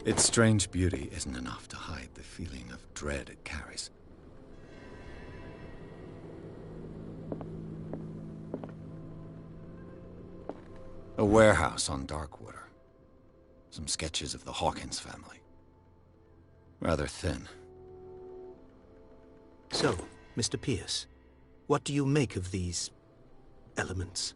Its strange beauty isn't enough to hide the feeling of dread it carries. A warehouse on Darkwater. Some sketches of the Hawkins family. Rather thin. So, Mr. Pierce, what do you make of these elements?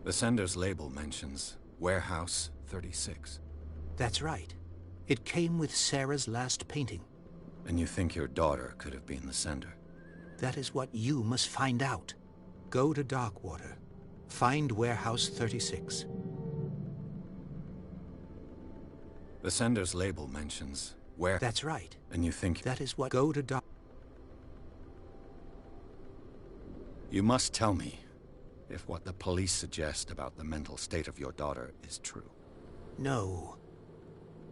The sender's label mentions Warehouse 36. That's right. It came with Sarah's last painting. And you think your daughter could have been the sender? That is what you must find out. Go to Darkwater. Find Warehouse 36. The sender's label mentions where... That's right. And you think... That is what... Go to Dark... You must tell me if what the police suggest about the mental state of your daughter is true. No.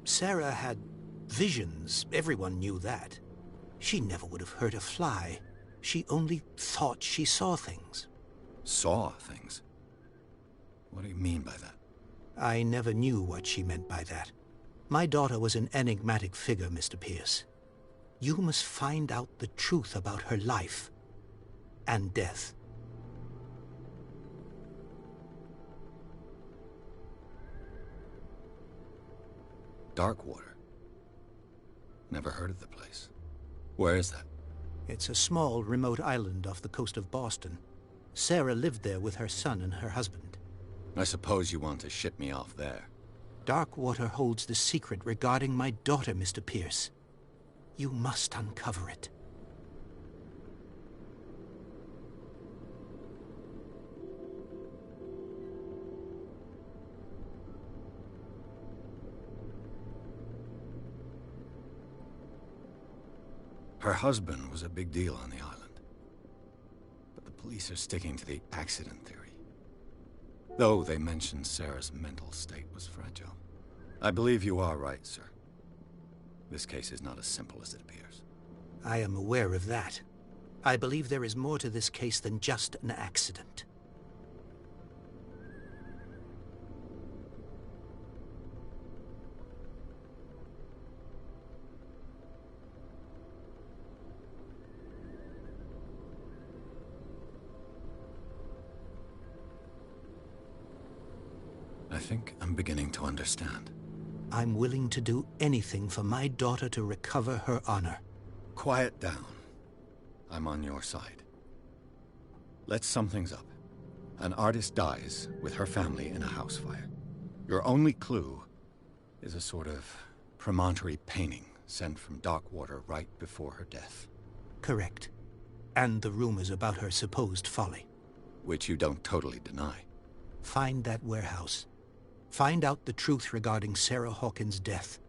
Sarah had visions. Everyone knew that. She never would have hurt a fly. She only thought she saw things. Saw things? What do you mean by that? I never knew what she meant by that. My daughter was an enigmatic figure, Mr. Pierce. You must find out the truth about her life and death. Darkwater. Never heard of the place. Where is that? It's a small, remote island off the coast of Boston. Sarah lived there with her son and her husband. I suppose you want to ship me off there. Darkwater holds the secret regarding my daughter, Mr. Pierce. You must uncover it. Her husband was a big deal on the island. But the police are sticking to the accident theory. Though they mentioned Sarah's mental state was fragile. I believe you are right, sir. This case is not as simple as it appears. I am aware of that. I believe there is more to this case than just an accident. I think I'm beginning to understand. I'm willing to do anything for my daughter to recover her honor. Quiet down. I'm on your side. Let's sum things up. An artist dies with her family in a house fire. Your only clue is a sort of promontory painting sent from Darkwater right before her death. Correct. And the rumors about her supposed folly. Which you don't totally deny. Find that warehouse. Find out the truth regarding Sarah Hawkins' death.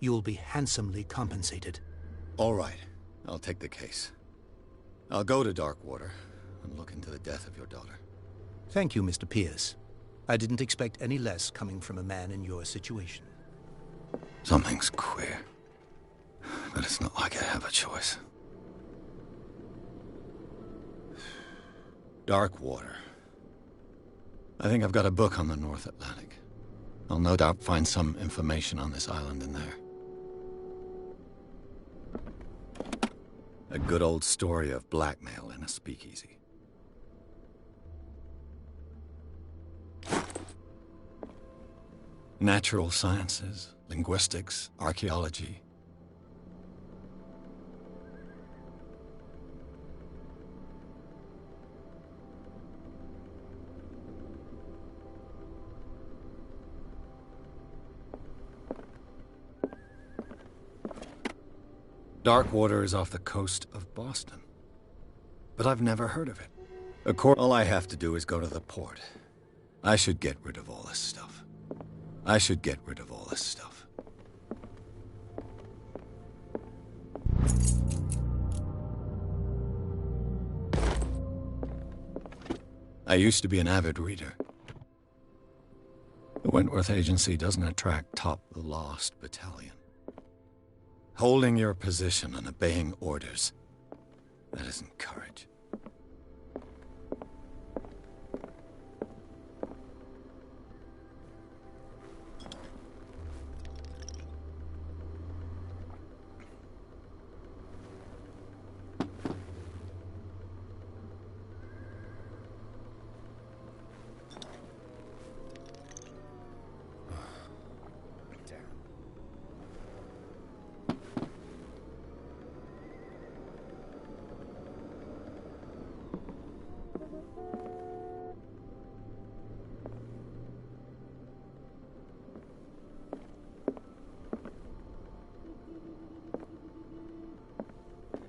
You'll be handsomely compensated. All right. I'll take the case. I'll go to Darkwater and look into the death of your daughter. Thank you, Mr. Pierce. I didn't expect any less coming from a man in your situation. Something's queer. But it's not like I have a choice. Darkwater. I think I've got a book on the North Atlantic. I'll no doubt find some information on this island in there. A good old story of blackmail in a speakeasy. Natural sciences, linguistics, archaeology. Darkwater is off the coast of Boston. But I've never heard of it. All I have to do is go to the port. I should get rid of all this stuff. I used to be an avid reader. The Wentworth Agency doesn't attract top-the-lost battalion. Holding your position and obeying orders, that isn't courage.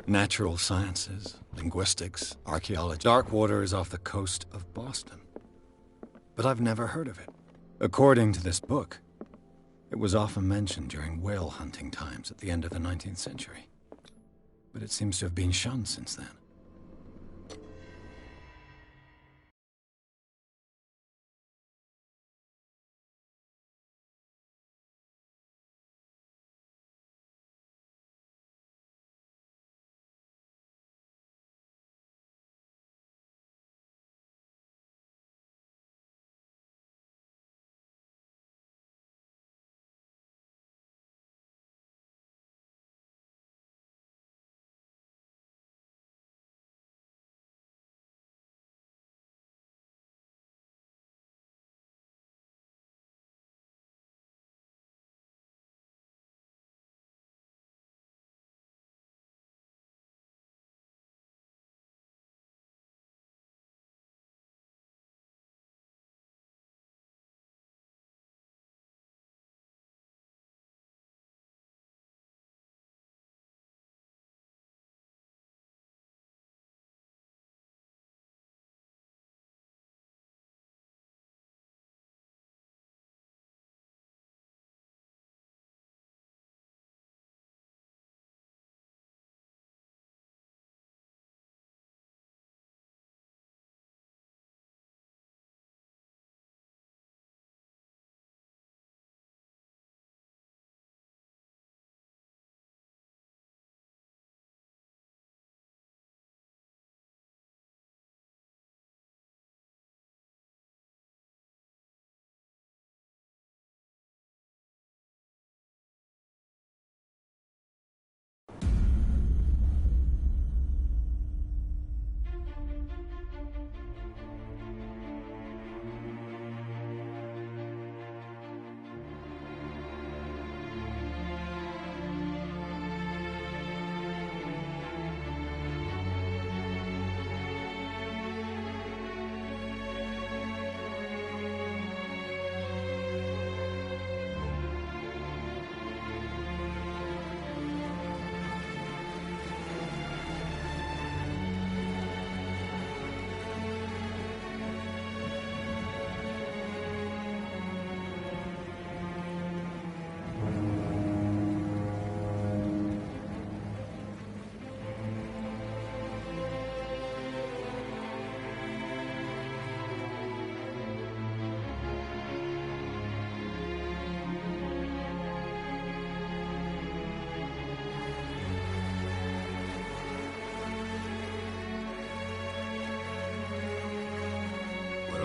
Natural sciences, linguistics, archaeology. Darkwater is off the coast of Boston. But I've never heard of it. According to this book, it was often mentioned during whale hunting times at the end of the 19th century. But it seems to have been shunned since then.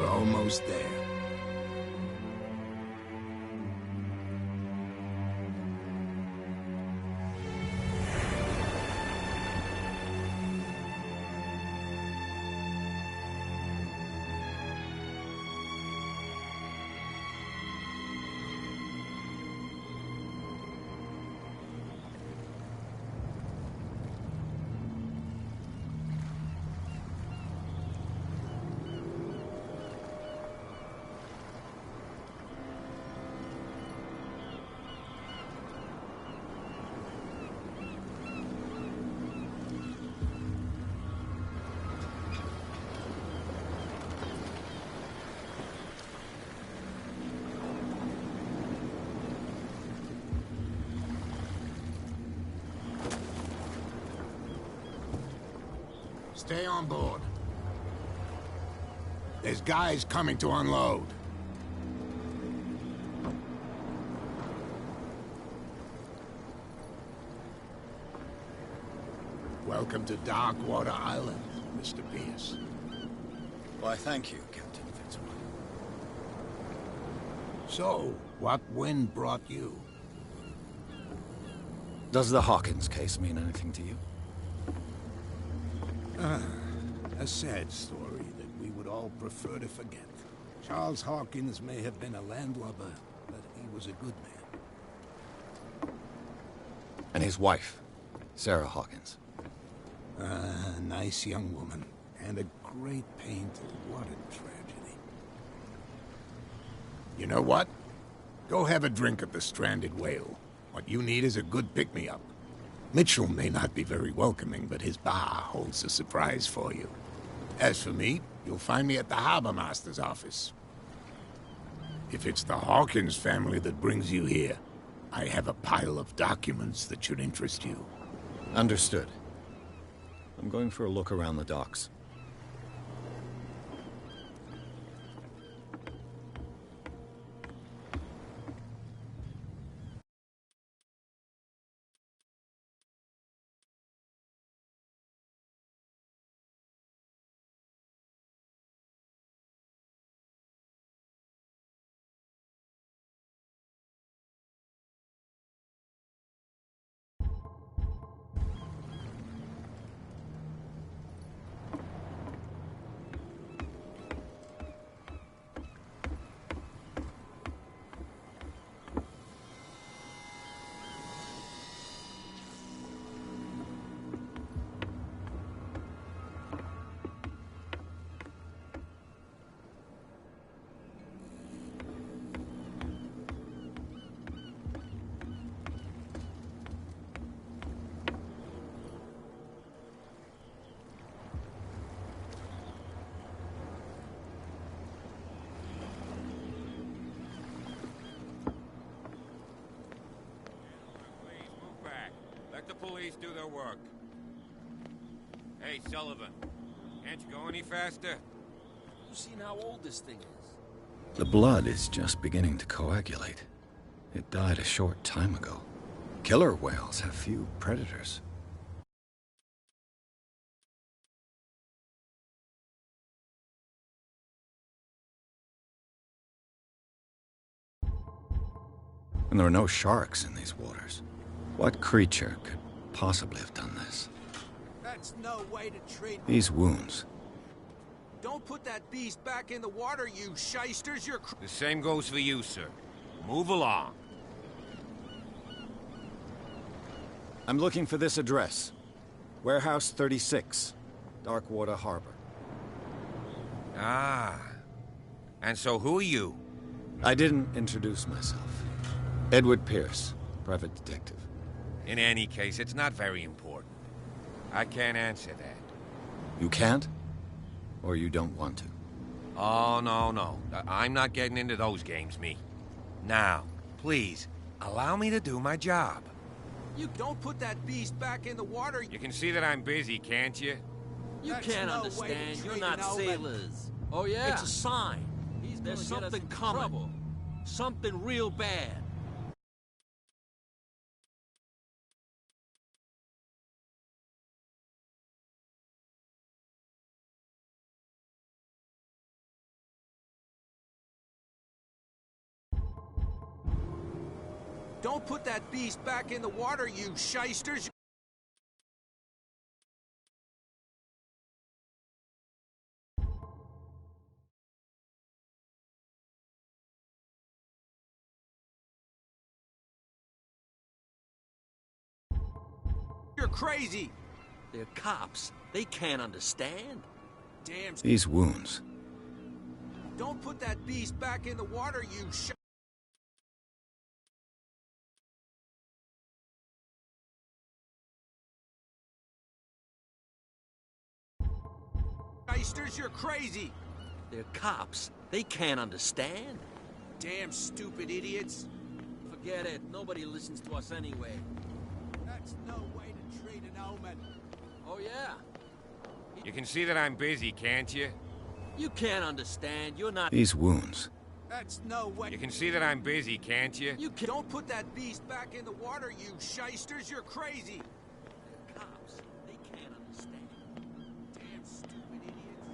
Almost there. Stay on board. There's guys coming to unload. Welcome to Darkwater Island, Mr. Pierce. Why, thank you, Captain Fitzroy. So, what wind brought you? Does the Hawkins case mean anything to you? A sad story that we would all prefer to forget. Charles Hawkins may have been a landlubber, but he was a good man. And his wife, Sarah Hawkins. Nice young woman, and a great pain to what a tragedy. You know what? Go have a drink at the Stranded Whale. What you need is a good pick-me-up. Mitchell may not be very welcoming, but his bar holds a surprise for you. As for me, you'll find me at the Harbor Master's office. If it's the Hawkins family that brings you here, I have a pile of documents that should interest you. Understood. I'm going for a look around the docks. Police do their work. Hey, Sullivan, can't you go any faster? You seen how old this thing is? The blood is just beginning to coagulate. It died a short time ago. Killer whales have few predators. And there are no sharks in these waters. What creature could possibly have done this? That's no way to treat... These wounds. Don't put that beast back in the water, you shysters! You're... The same goes for you, sir. Move along. I'm looking for this address. Warehouse 36, Darkwater Harbor. Ah. And so who are you? I didn't introduce myself. Edward Pierce, private detective. In any case, it's not very important. I can't answer that. You can't? Or you don't want to? Oh, no. I'm not getting into those games, me. Now, please, allow me to do my job. You don't put that beast back in the water. You can see that I'm busy, can't you? You can't understand. You're not sailors. Oh, yeah? It's a sign. There's something coming. Trouble. Something real bad. Don't put that beast back in the water, you shysters! You're crazy! They're cops. They can't understand. Damn... These wounds. Don't put that beast back in the water, you shysters, you're crazy! They're cops. They can't understand. Damn stupid idiots! Forget it. Nobody listens to us anyway. That's no way to treat an omen. Oh, yeah? You can see that I'm busy, can't you? You can't understand. You're not. These wounds. That's no way. You can see that I'm busy, can't you? You can't. Don't put that beast back in the water, you shysters. You're crazy. Cops. They can't understand. Damn stupid idiots.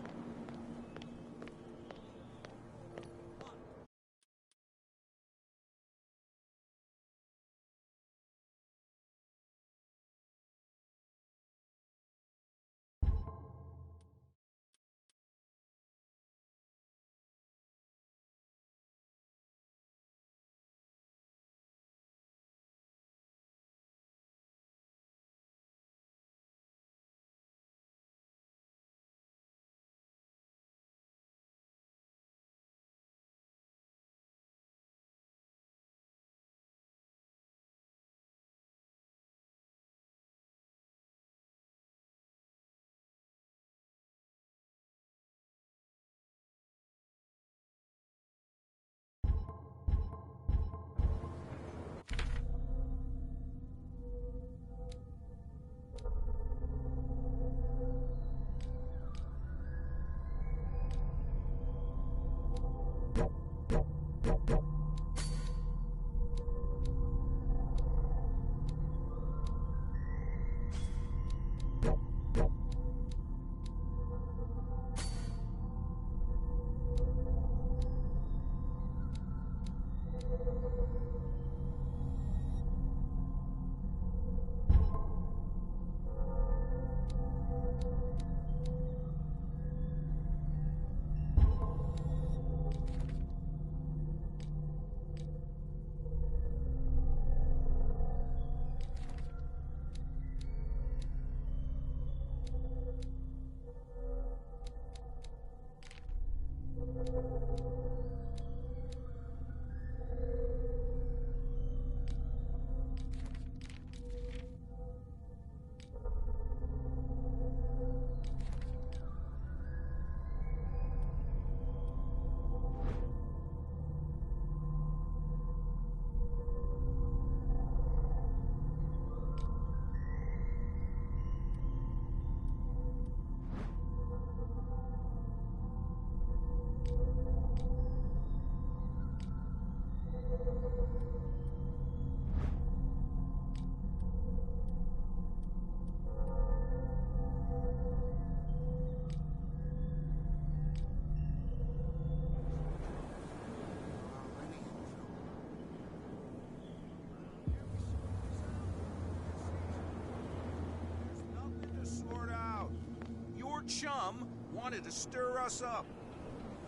Chum wanted to stir us up.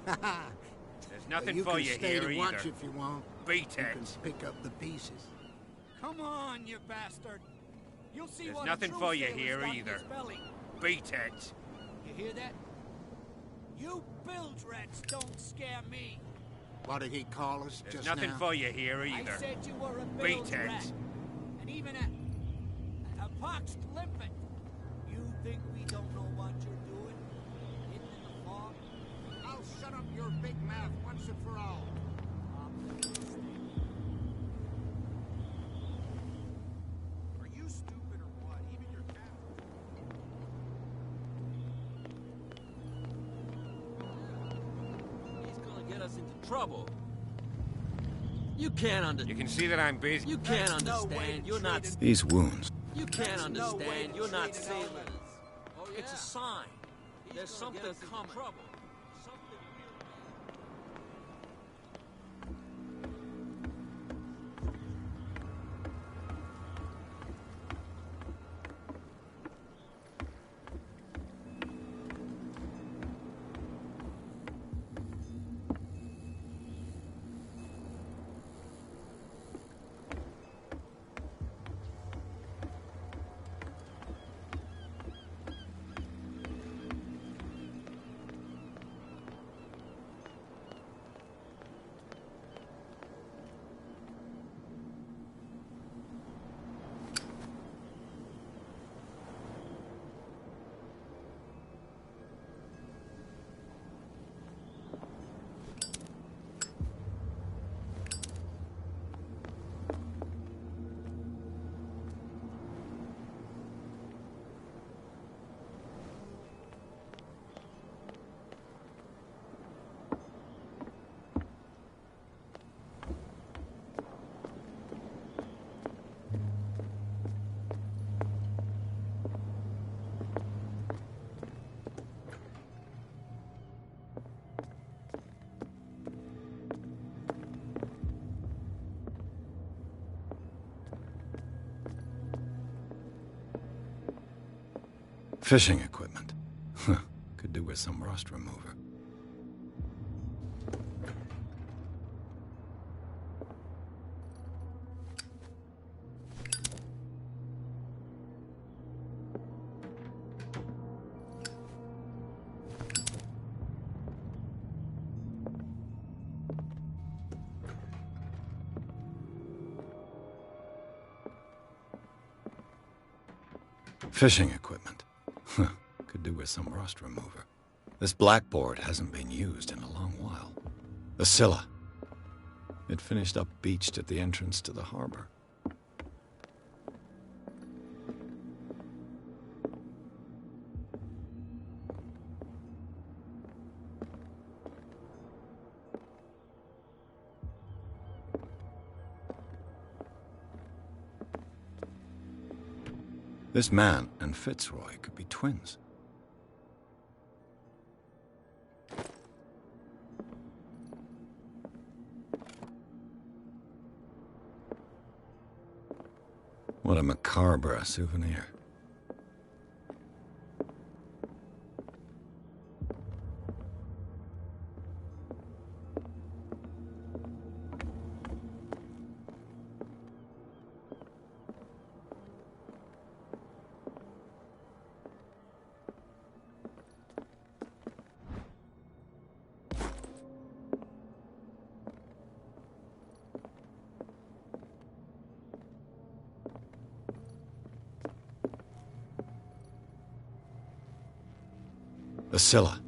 There's nothing you for can you stay here to either. watch if you want. Beat You it. can pick up the pieces. Come on, you bastard. You'll see There's what nothing a true for you sailor's here got in either. his belly. Beat it. You hear that? You bilge rats don't scare me. What did he call us There's just nothing now? for you here either. I said you were a Beat bilge it. rat. And even a poxed limpet. You think we don't know what you're doing? Hidden in the fog? I'll shut up your big mouth once and for all. Are you stupid or what? Even your captain. He's gonna get us into trouble. You can't understand. You can see that I'm busy. You can't That's no way understand. to You're not. treat These wounds. You can't That's no way understand. to You're not treat an sailors. outlaw. Oh, yeah. It's a sign. There's something coming. Trouble. Something Fishing equipment. Could do with some rust remover. Fishing equipment. Could do with some rust remover. This blackboard hasn't been used in a long while. The Scylla. It finished up beached at the entrance to the harbor. This man and Fitzroy could be twins. What a macabre souvenir. The Scylla.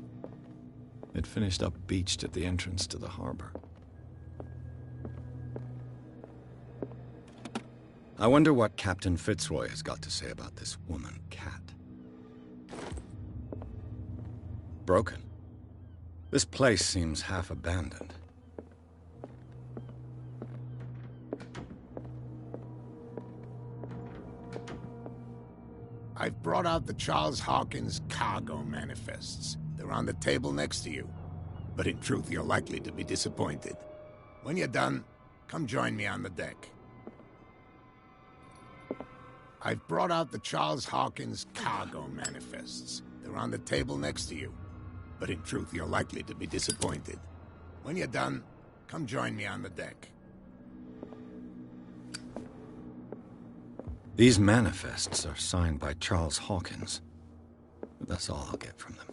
It finished up beached at the entrance to the harbor. I wonder what Captain Fitzroy has got to say about this woman cat. Broken. This place seems half abandoned. I've brought out the Charles Hawkins cargo manifests. They're on the table next to you. But in truth, you're likely to be disappointed. When you're done, come join me on the deck. I've brought out the Charles Hawkins cargo manifests. They're on the table next to you. But in truth, you're likely to be disappointed. When you're done, come join me on the deck. These manifests are signed by Charles Hawkins. But that's all I'll get from them.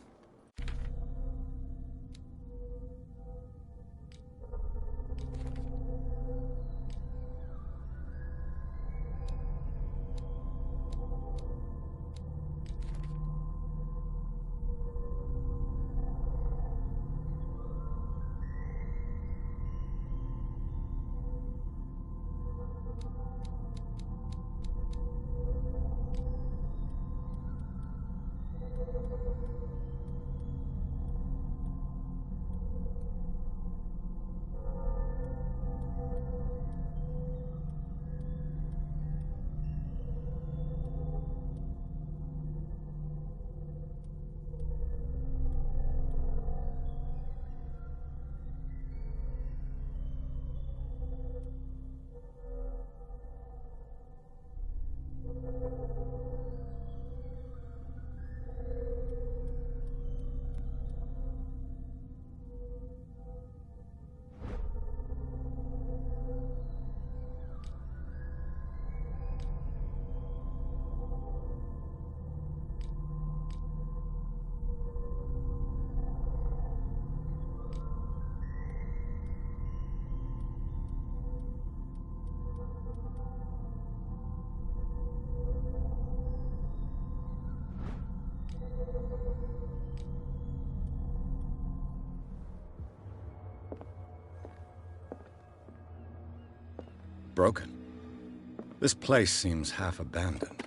Broken. This place seems half abandoned.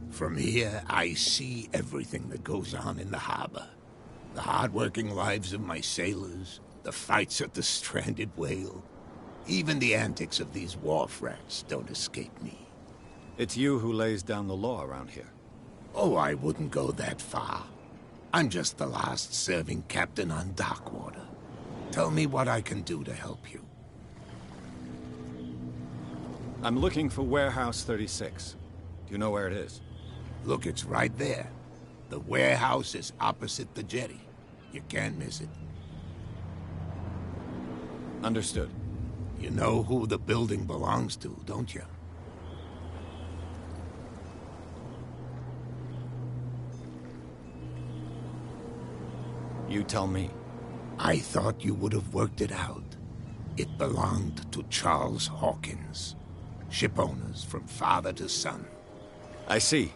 From here, I see everything that goes on in the harbor. The hard-working lives of my sailors, the fights at the stranded whale. Even the antics of these wharf rats don't escape me. It's you who lays down the law around here. Oh, I wouldn't go that far. I'm just the last serving captain on Darkwater. Tell me what I can do to help you. I'm looking for Warehouse 36. Do you know where it is? Look, it's right there. The warehouse is opposite the jetty. You can't miss it. Understood. You know who the building belongs to, don't you? You tell me. I thought you would have worked it out. It belonged to Charles Hawkins. Ship owners from father to son. I see.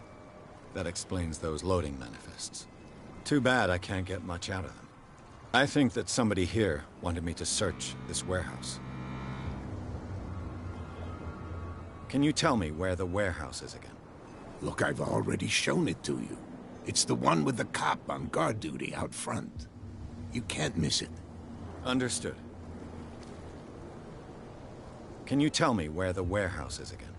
That explains those loading manifests. Too bad I can't get much out of them. I think that somebody here wanted me to search this warehouse. Can you tell me where the warehouse is again? Look, I've already shown it to you. It's the one with the cop on guard duty out front. You can't miss it. Understood. Can you tell me where the warehouse is again?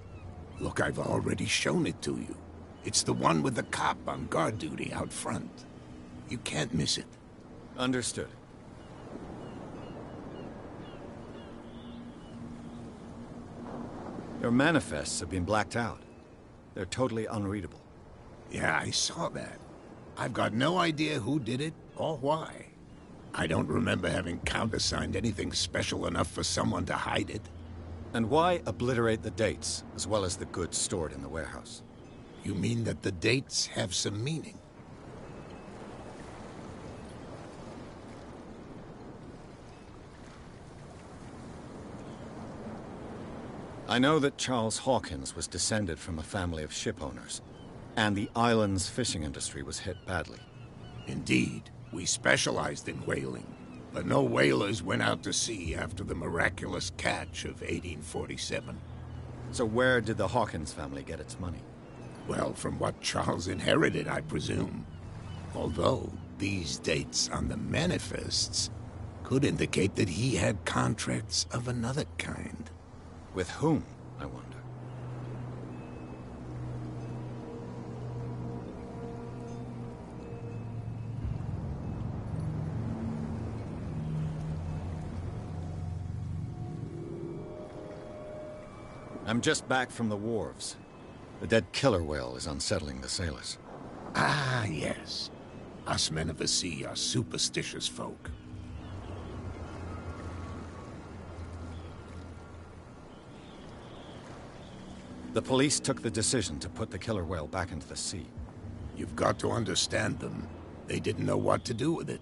Look, I've already shown it to you. It's the one with the cop on guard duty out front. You can't miss it. Understood. Your manifests have been blacked out. They're totally unreadable. Yeah, I saw that. I've got no idea who did it or why. I don't remember having countersigned anything special enough for someone to hide it. And why obliterate the dates, as well as the goods stored in the warehouse? You mean that the dates have some meaning? I know that Charles Hawkins was descended from a family of ship owners, and the island's fishing industry was hit badly. Indeed, we specialized in whaling, but no whalers went out to sea after the miraculous catch of 1847. So where did the Hawkins family get its money? Well, from what Charles inherited, I presume. Although, these dates on the manifests could indicate that he had contracts of another kind. With whom, I wonder? I'm just back from the wharves. The dead killer whale is unsettling the sailors. Ah, yes. Us men of the sea are superstitious folk. The police took the decision to put the killer whale back into the sea. You've got to understand them. They didn't know what to do with it.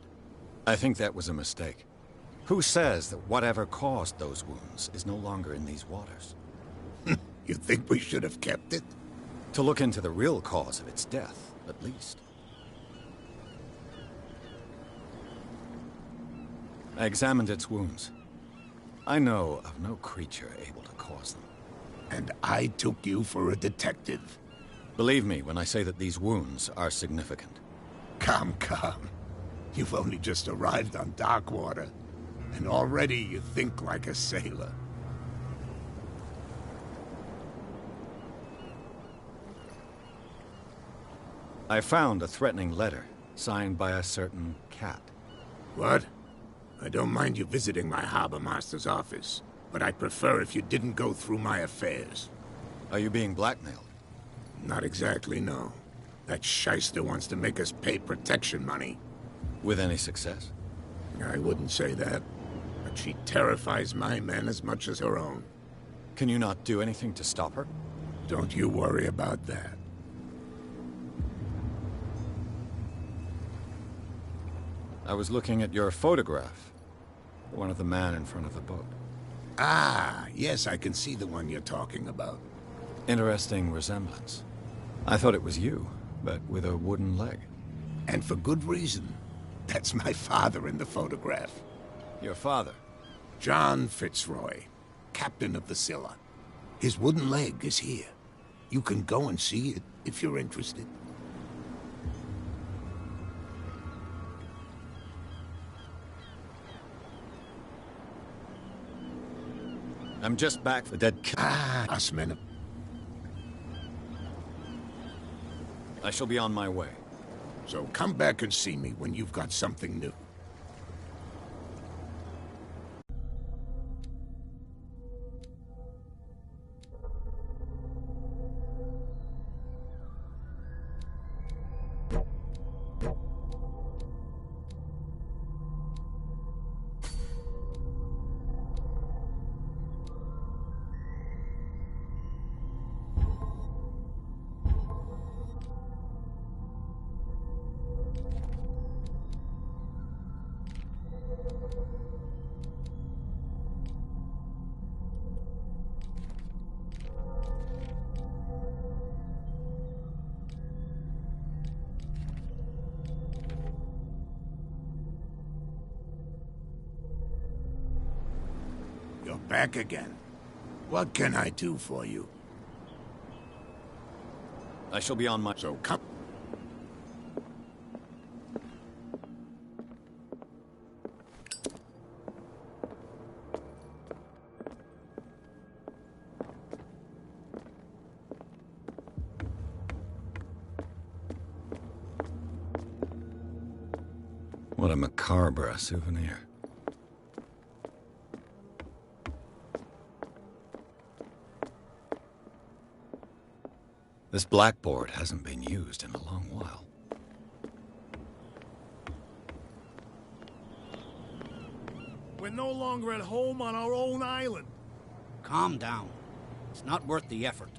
I think that was a mistake. Who says that whatever caused those wounds is no longer in these waters? You think we should have kept it? To look into the real cause of its death, at least. I examined its wounds. I know of no creature able to cause them. And I took you for a detective. Believe me when I say that these wounds are significant. Come. You've only just arrived on Darkwater, and already you think like a sailor. I found a threatening letter, signed by a certain cat. What? I don't mind you visiting my harbor master's office, but I'd prefer if you didn't go through my affairs. Are you being blackmailed? Not exactly, no. That shyster wants to make us pay protection money. With any success? I wouldn't say that, but she terrifies my men as much as her own. Can you not do anything to stop her? Don't you worry about that. I was looking at your photograph. The one of the man in front of the boat. Ah, yes, I can see the one you're talking about. Interesting resemblance. I thought it was you, but with a wooden leg. And for good reason. That's my father in the photograph. Your father? John Fitzroy, captain of the Scylla. His wooden leg is here. You can go and see it if you're interested. I'm just back for dead. Us men. I shall be on my way. So come back and see me when you've got something new. You're back again. What can I do for you? I shall be on my... So come... What a macabre souvenir. This blackboard hasn't been used in a long while. We're no longer at home on our own island. Calm down. It's not worth the effort.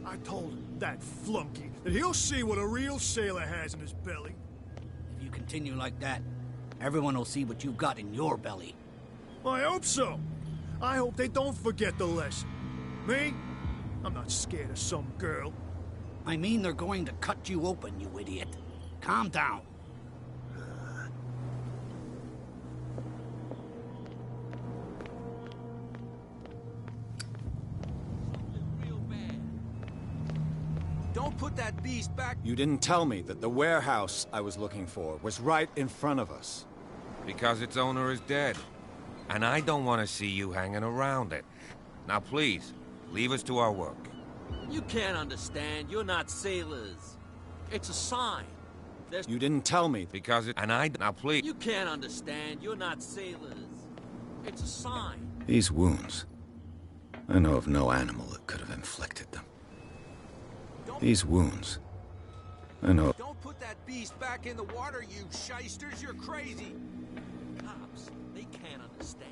I told that flunky that he'll see what a real sailor has in his belly. If you continue like that, everyone will see what you've got in your belly. I hope so. I hope they don't forget the lesson. Me? I'm not scared of some girl. I mean they're going to cut you open, you idiot. Calm down. Real bad. Don't put that beast back. You didn't tell me that the warehouse I was looking for was right in front of us. Because its owner is dead. And I don't want to see you hanging around it. Now please, leave us to our work. You can't understand. You're not sailors. It's a sign. There's... You didn't tell me. Because it... And I... Now please... You can't understand. You're not sailors. It's a sign. These wounds. I know of no animal that could have inflicted them. These wounds. I know... Don't put that beast back in the water, you shysters. You're crazy. Cops, they can't understand.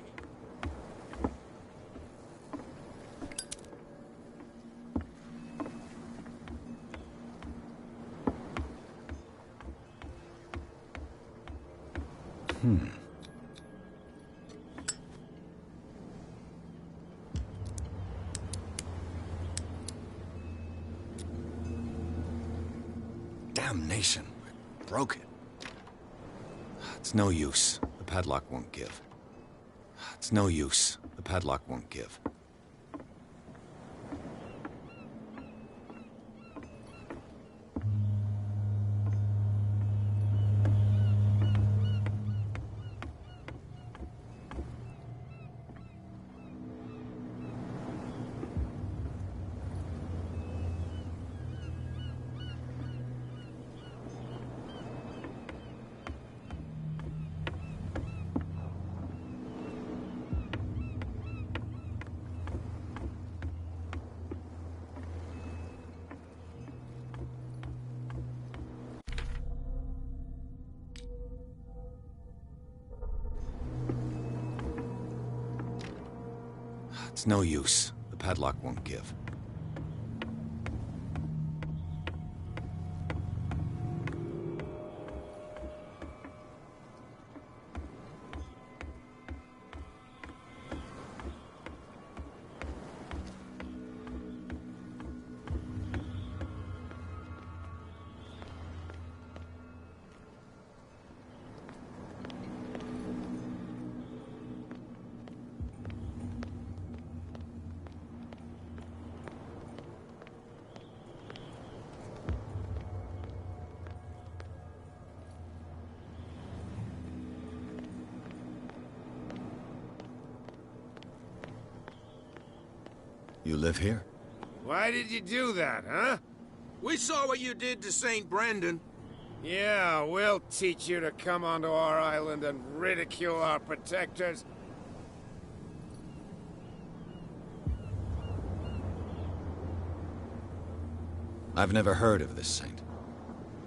Damnation. I broke it. It's no use. The padlock won't give. It's no use. The padlock won't give. It's no use. The padlock won't give. You live here? Why did you do that, huh? We saw what you did to St. Brendan. Yeah, we'll teach you to come onto our island and ridicule our protectors. I've never heard of this saint.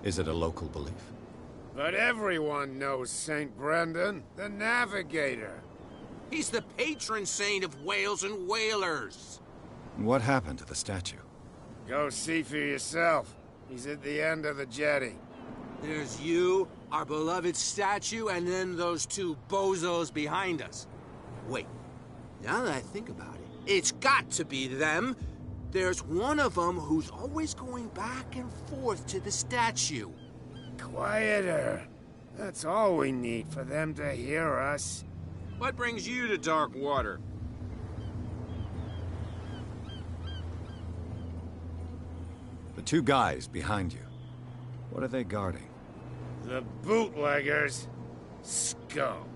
Is it a local belief? But everyone knows St. Brendan, the Navigator. He's the patron saint of whales and whalers. What happened to the statue? Go see for yourself. He's at the end of the jetty. There's you, our beloved statue, and then those two bozos behind us. Wait, now that I think about it, it's got to be them. There's one of them who's always going back and forth to the statue. Quieter. That's all we need for them to hear us. What brings you to dark water? The two guys behind you. What are they guarding? The bootleggers. Scum.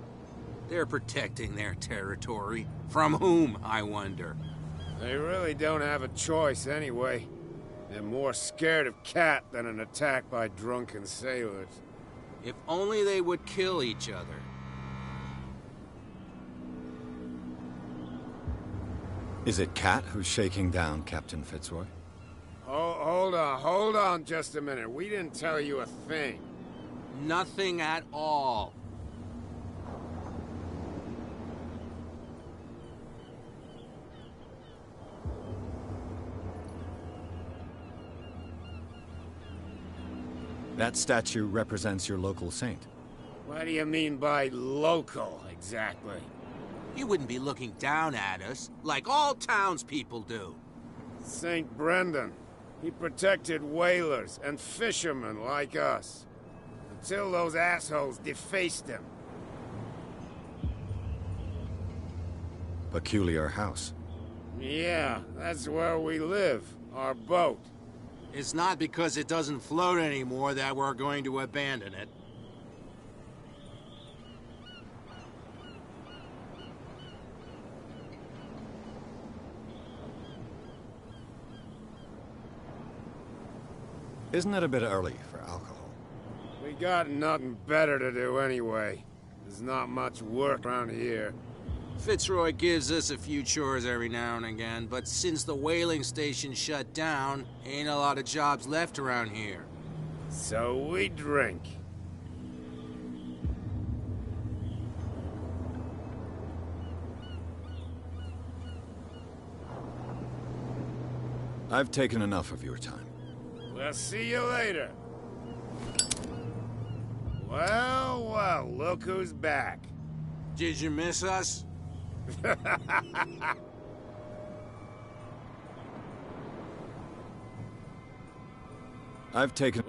They're protecting their territory. From whom, I wonder? They really don't have a choice anyway. They're more scared of Cat than an attack by drunken sailors. If only they would kill each other. Is it Cat who's shaking down Captain Fitzroy? Oh, hold on just a minute. We didn't tell you a thing. Nothing at all. That statue represents your local saint. What do you mean by local, exactly? You wouldn't be looking down at us, like all townspeople do. St. Brendan. He protected whalers and fishermen like us. Until those assholes defaced him. Peculiar house. Yeah, that's where we live. Our boat. It's not because it doesn't float anymore that we're going to abandon it. Isn't it a bit early for alcohol? We got nothing better to do anyway. There's not much work around here. Fitzroy gives us a few chores every now and again, but since the whaling station shut down, ain't a lot of jobs left around here. So we drink. I've taken enough of your time. We'll see you later. Well, look who's back. Did you miss us? I've taken...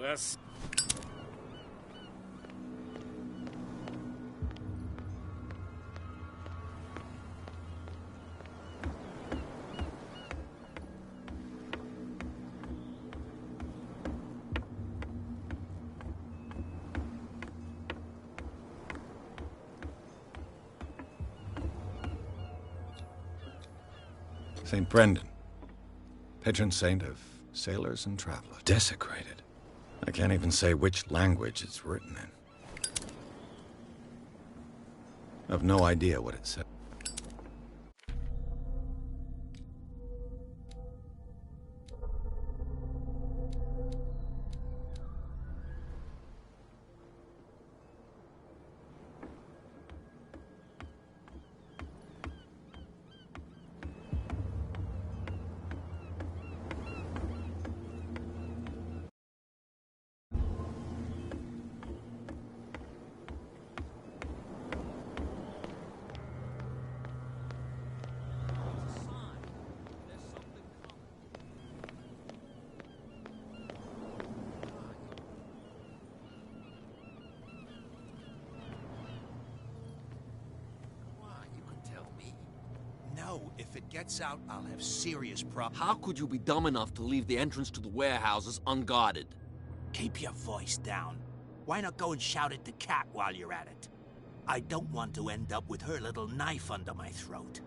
St. Brendan, patron saint of sailors and travelers. Desecrated. I can't even say which language it's written in. I've no idea what it says. If it gets out, I'll have serious problems. How could you be dumb enough to leave the entrance to the warehouses unguarded? Keep your voice down. Why not go and shout at the cat while you're at it? I don't want to end up with her little knife under my throat.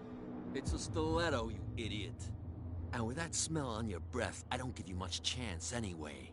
It's a stiletto, you idiot. And with that smell on your breath, I don't give you much chance anyway.